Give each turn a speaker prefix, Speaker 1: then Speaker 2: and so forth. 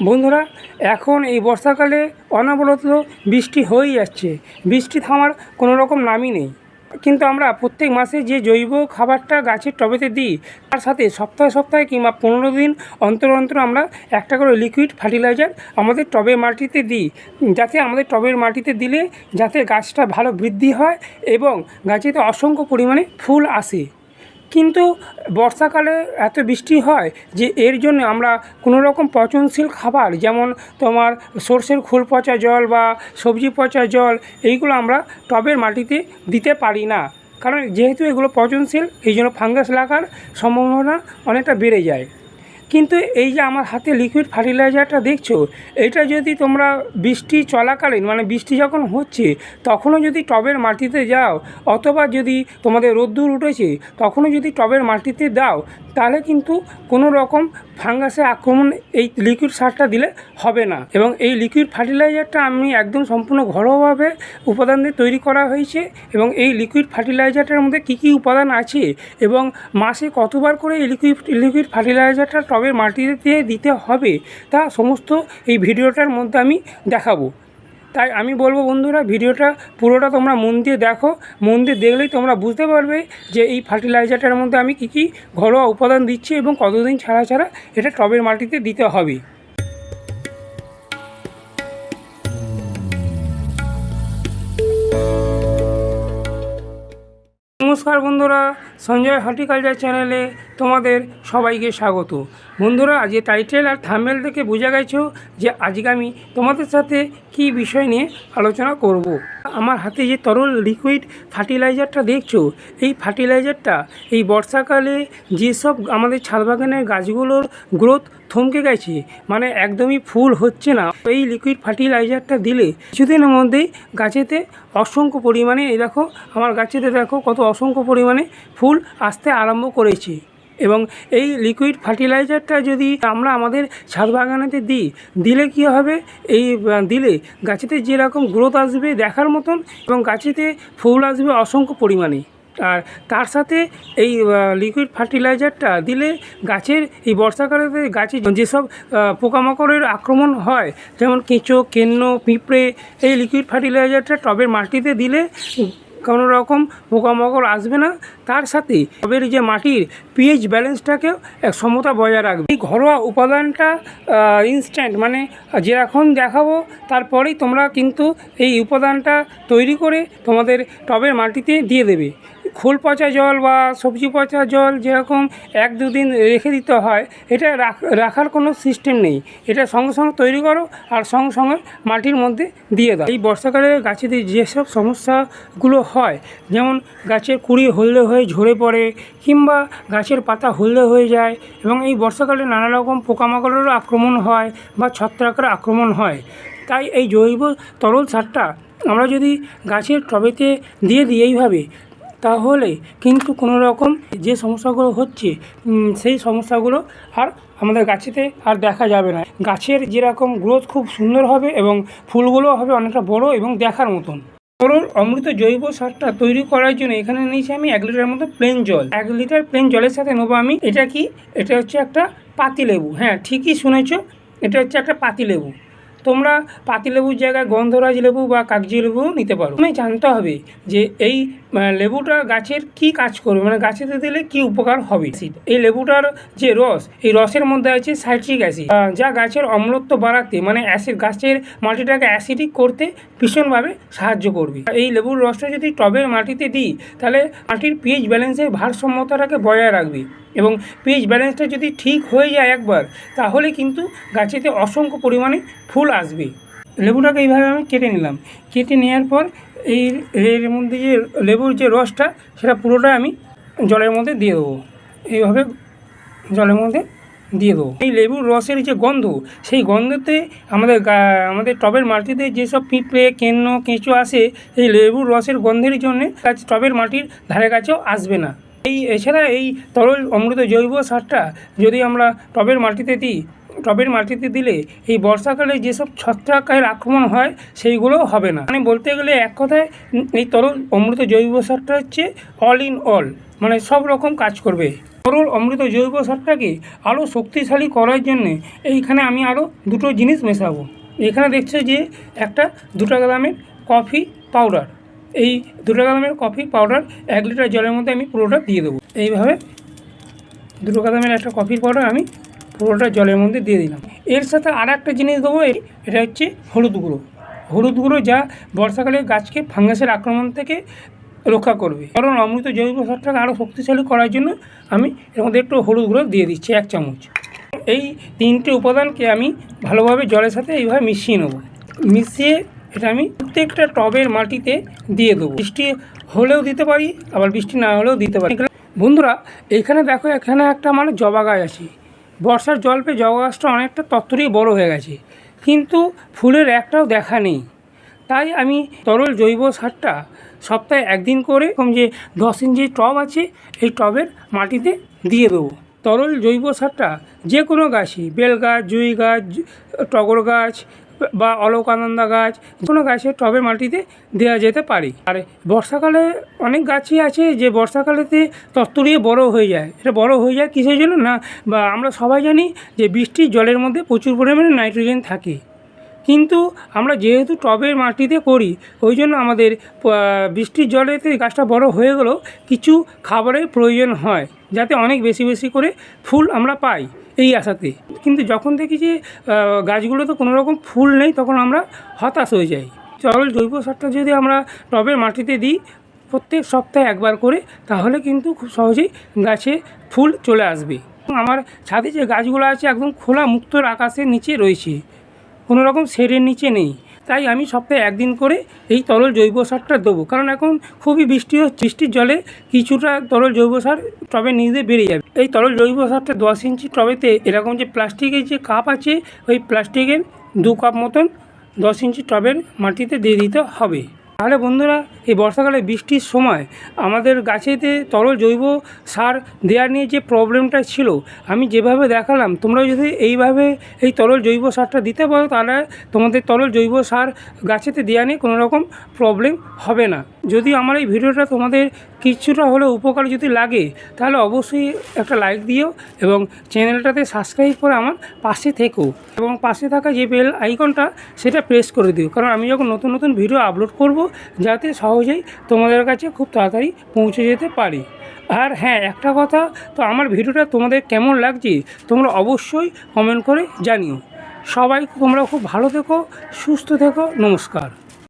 Speaker 1: বন্ধুরা, এখন এই বর্ষাকালে অনবরত বৃষ্টি হয়েই যাচ্ছে। বৃষ্টি থামার কোনো রকম নামই নেই। কিন্তু আমরা প্রত্যেক মাসে যে জৈব খাবারটা গাছের টবেতে দিই, তার সাথে সপ্তাহে সপ্তাহে কিংবা 15 দিন অন্তর অন্তর আমরা একটা করে লিকুইড ফার্টিলাইজার আমাদের টবের মাটিতে দিই, যাতে আমাদের টবের মাটিতে দিলে যাতে গাছটা ভালো বৃদ্ধি হয় এবং গাছেতে অসংখ্য পরিমাণে ফুল আসে। কিন্তু বর্ষাকালে এত বৃষ্টি হয় যে এর জন্য আমরা কোনো রকম পচনশীল খাবার, যেমন তোমার সর্ষের খোল পচা জল বা সবজি পচা জল, এইগুলো আমরা টবের মাটিতে দিতে পারি না। কারণ যেহেতু এগুলো পচনশীল, এই জন্য ফাঙ্গাস লাগার সম্ভাবনা অনেকটা বেড়ে যায়। কিন্তু এই যে আমার হাতে লিকুইড ফার্টিলাইজারটা দেখছো, এটা যদি তোমরা বৃষ্টি চলাকালীন, মানে বৃষ্টি যখন হচ্ছে তখনও যদি টবের মাটিতে যাও, অথবা যদি তোমাদের রোদ্দুর উঠেছে তখনও যদি টবের মাটিতে দাও, তাহলে কিন্তু কোনো রকম ফাঙ্গাসের আক্রমণ এই লিকুইড সারটা দিলে হবে না। এবং এই লিকুইড ফার্টিলাইজারটা আমি একদম সম্পূর্ণ ঘরোয়াভাবে উপাদান দিয়ে তৈরি করা হয়েছে। এবং এই লিকুইড ফার্টিলাইজারটার মধ্যে কী কী উপাদান আছে এবং মাসে কতবার করে এই লিকুইড ফার্টিলাইজারটা টবের মাটিতে দিতে হবে, তা সমস্ত এই ভিডিওটার মধ্যে আমি দেখাবো। তাই আমি বলবো বন্ধুরা, ভিডিওটা পুরোটা তোমরা মন দিয়ে দেখো। মন দিয়ে দেখলেই তোমরা বুঝতে পারবে যে এই ফার্টিলাইজারটার মধ্যে আমি কী কী ঘরোয়া উপাদান দিচ্ছি এবং কতদিন ছাড়া ছাড়া এটা টবের মাটিতে দিতে হবে। নমস্কার বন্ধুরা, সঞ্জয় হর্টিকালচার চ্যানেলে তোমাদের সবাইকে স্বাগত। বন্ধুরা, আজ টাইটেল আর থাম্বনেল থেকে বোঝা গেছো যে আজকে আমি তোমাদের সাথে কী বিষয় নিয়ে আলোচনা করব। আমার হাতে যে তরল লিকুইড ফার্টিলাইজারটা দেখছো, এই ফার্টিলাইজারটা এই বর্ষাকালে যেসব আমাদের ছাদ বাগানের গাছগুলোর গ্রোথ থমকে গেছে, মানে একদমই ফুল হচ্ছে না, এই লিকুইড ফার্টিলাইজারটা দিলে কিছুদিনের মধ্যেই গাছেতে অসংখ্য পরিমাণে, এই দেখো আমার গাছেতে দেখো কত অসংখ্য পরিমাণে ফুল আসতে আরম্ভ করেছে। এবং এই লিকুইড ফার্টিলাইজারটা যদি আমরা আমাদের ছাদ বাগানেতে দিলে কী হবে, এই দিলে গাছেতে যেরকম গ্রোথ আসবে দেখার মতন, এবং গাছেতে ফুল আসবে অসংখ্য পরিমাণে। আর তার সাথে এই লিকুইড ফার্টিলাইজারটা দিলে গাছের এই বর্ষাকালেতে গাছে যেসব পোকামাকড়ের আক্রমণ হয়, যেমন কেঁচো, কেন্ন, পিঁপড়ে, এই লিকুইড ফার্টিলাইজারটা টবের মাটিতে দিলে কোনো রকম পোকামাকড় আসবে না। তার সাথে টবের যে মাটির পিএইচ ব্যালেন্সটাকেও এক সমতা বজায় রাখবে। এই ঘরোয়া উপাদানটা ইনস্ট্যান্ট, মানে যেরকম দেখাবো তারপরেই তোমরা কিন্তু এই উপাদানটা তৈরি করে তোমাদের টবের মাটিতে দিয়ে দেবে। খোল পচা জল বা সবজি পচা জল যেরকম 1-2 দিন রেখে দিতে হয়, এটা রাখার কোনো সিস্টেম নেই। এটা সঙ্গে সঙ্গে তৈরি করো আর সঙ্গে সঙ্গে মাটির মধ্যে দিয়ে দাও। এই বর্ষাকালে গাছেদের যেসব সমস্যাগুলো হয়, যেমন গাছের কুঁড়ি হলদে হয়ে ঝরে পড়ে, কিংবা গাছের পাতা হলদে হয়ে যায়, এবং এই বর্ষাকালে নানা রকম পোকামাকড়েরও আক্রমণ হয় বা ছত্রাকের আক্রমণ হয়। তাই এই জৈব তরল সারটা আমরা যদি গাছের টবেতে দিয়ে দিই এইভাবে, তাহলে কিন্তু কোনো রকম যে সমস্যাগুলো হচ্ছে সেই সমস্যাগুলো আর আমাদের গাছেতে আর দেখা যাবে না। গাছের যেরকম গ্রোথ খুব সুন্দর হবে এবং ফুলগুলো হবে অনেকটা বড় এবং দেখার মতন। তরল অমৃত জৈব সারটা তৈরি করার জন্য এখানে নিয়েছি আমি 1 লিটার মতো প্লেন জল। 1 লিটার প্লেন জলের সাথে নেবো আমি, এটা কি, এটা হচ্ছে একটা পাতিলেবু। হ্যাঁ, ঠিকই শুনেছো, এটা হচ্ছে একটা পাতিলেবু। তোমরা পাতিলেবুর জায়গায় গন্ধরাজ লেবু বা কাগজি লেবু নিতে পারো। তুমি জানতে হবে যে এই লেবুটা গাছের কি কাজ করবে, মানে গাছেতে দিলে কি উপকার হবে। এই লেবুটার যে রস, এই রসের মধ্যে আছে সাইট্রিক অ্যাসিড, যা গাছের অম্লত্ব বাড়াতে, মানে অ্যাসিড, গাছের মাটিটাকে অ্যাসিডিক করতে ভীষণভাবে সাহায্য করবে। এই লেবুর রসটা যদি টবের মাটিতে দিই, তাহলে মাটির পিএইচ ব্যালেন্সের ভারসাম্যতাটাকে বজায় রাখবে। এবং পিএইচ ব্যালেন্সটা যদি ঠিক হয়ে যায় একবার, তাহলে কিন্তু গাছেতে অসংখ্য পরিমাণে ফুল আসবে। লেবুটাকে এইভাবে আমি কেটে নিলাম। কেটে নেওয়ার পর এর মধ্যে যে লেবুর যে রসটা, সেটা পুরোটা আমি জলের মধ্যে দিয়ে দেবো। এইভাবে জলের মধ্যে দিয়ে দেবো। এই লেবুর রসের যে গন্ধ, সেই গন্ধতে আমাদের টবের মাটিতে যেসব পিঁপড়ে, কেন্ন, কেঁচো আসে, এই লেবুর রসের গন্ধের জন্যে টবের মাটির ধারে কাছেও আসবে না। এছাড়া এই তরল অমৃত জৈব সারটা যদি আমরা টবের মাটিতে দিই, টবের মাটিতে দিলে এই বর্ষাকালে যেসব ছত্রাকের আক্রমণ হয় সেইগুলোও হবে না। মানে বলতে গেলে এক কথায় এই তরল অমৃত জৈব সারটা হচ্ছে অল ইন অল, মানে সব রকম কাজ করবে। তরল অমৃত জৈব সারটাকে আরও শক্তিশালী করার জন্যে এইখানে আমি আরও দুটো জিনিস মেশাবো। এখানে দেখছে যে একটা 2 টাকা দামের কফি পাউডার, এই 2 টাকা দামের কফি পাউডার 1 লিটার জলের মধ্যে আমি পুরোটা দিয়ে দেবো। এইভাবে 2 টাকা দামের একটা কফি পাউডার আমি পুরোটা জলের মধ্যে দিয়ে দিলাম। এর সাথে আর একটা জিনিস দেবো, এটা হচ্ছে হলুদ গুঁড়ো। হলুদ গুঁড়ো যা বর্ষাকালে গাছকে ফাঙ্গাসের আক্রমণ থেকে রক্ষা করবে। কারণ অমৃত জৈব সারটাকে আরও শক্তিশালী করার জন্য আমি এর মধ্যে একটু হলুদ গুঁড়ো দিয়ে দিচ্ছি 1 চামচ। এই 3টে উপাদানকে আমি ভালোভাবে জলের সাথে এইভাবে মিশিয়ে নেব। মিশিয়ে এটা আমি প্রত্যেকটা টবের মাটিতে দিয়ে দেবো। বৃষ্টি হলেও দিতে পারি, আবার বৃষ্টি না হলেও দিতে পারি। বন্ধুরা এইখানে দেখো, এখানে একটা মানে জবা গাছ আছে। বর্ষার জল পেয়ে জবা গাছটা অনেকটা তত্তরিয়ে বড় হয়ে গেছে, কিন্তু ফুলের একটাও দেখা নেই। তাই আমি তরল জৈব সারটা সপ্তাহে 1 দিন করে যে 10 ইঞ্চি টব আছে এই টবের মাটিতে দিয়ে দেবো। তরল জৈব সারটা যে কোনো গাছই, বেল গাছ, জুঁই গাছ, টগর গাছ বা অলকানন্দা গাছ, কোনো গাছের টবের মাটিতে দেওয়া যেতে পারে। আর বর্ষাকালে অনেক গাছই আছে যে বর্ষাকালেতে তত্তরিয়ে বড় হয়ে যায়। এটা বড় হয়ে যায় কিসের জন্য না, বা আমরা সবাই জানি যে বৃষ্টির জলের মধ্যে প্রচুর পরিমাণে নাইট্রোজেন থাকে, কিন্তু আমরা যেহেতু টবের মাটিতে করি ওই জন্য আমাদের বৃষ্টির জলেতে গাছটা বড় হয়ে গেলেও কিছু খাবারের প্রয়োজন হয় যাতে অনেক বেশি বেশি করে ফুল আমরা পাই এই আশাতে। কিন্তু যখন দেখি যে গাছগুলোতে কোনো রকম ফুল নেই তখন আমরা হতাশ হয়ে যাই। তরল জৈব সারটা যদি আমরা টবের মাটিতে দিই প্রত্যেক সপ্তাহে 1 বার করে, তাহলে কিন্তু খুব সহজেই গাছে ফুল চলে আসবে। আমার ছাদে যে গাছগুলো আছে একদম খোলা মুক্ত আকাশের নিচে রয়েছে, কোনো রকম শেডের নিচে নেই। তাই আমি সপ্তাহে 1 দিন করে এই তরল জৈব সারটা দেবো। কারণ এখন খুবই বৃষ্টি হচ্ছে, বৃষ্টির জলে কিছুটা তরল জৈব সার টবের নিচে বেরিয়ে যাবে। এই তরল জৈব সারটা 10 ইঞ্চি টবেতে এরকম যে প্লাস্টিকের যে কাপ আছে ওই প্লাস্টিকের 2 কাপ মতন 10 ইঞ্চি টবের মাটিতে দিয়ে দিতে হবে। তাহলে বন্ধুরা এই বর্ষাকালে বৃষ্টির সময় আমাদের গাছেতে তরল জৈব সার দেওয়ার নিয়ে যে প্রবলেমটা ছিল আমি যেভাবে দেখালাম, তোমরা যদি এইভাবে এই তরল জৈব সারটা দিতে পারো তাহলে তোমাদের তরল জৈব সার গাছেতে দেওয়া নিয়ে কোনো রকম প্রবলেম হবে না। যদি আমার এই ভিডিওটা তোমাদের কিছুটা হলেও উপকার যদি লাগে তাহলে অবশ্যই একটা লাইক দিও এবং চ্যানেলটাতে সাবস্ক্রাইব করে আমার পাশে থেকো, এবং পাশে থাকা যে বেল আইকনটা সেটা প্রেস করে দিও। কারণ আমি যখন নতুন নতুন ভিডিও আপলোড করব যাতে সহজেই তোমাদের কাছে খুব তাড়াতাড়ি পৌঁছে যেতে পারি। আর হ্যাঁ, একটা কথা, তো আমার ভিডিওটা তোমাদের কেমন লাগছে তোমরা অবশ্যই কমেন্ট করে জানিও। সবাই তোমরা খুব ভালো থেকো, সুস্থ থেকো, নমস্কার।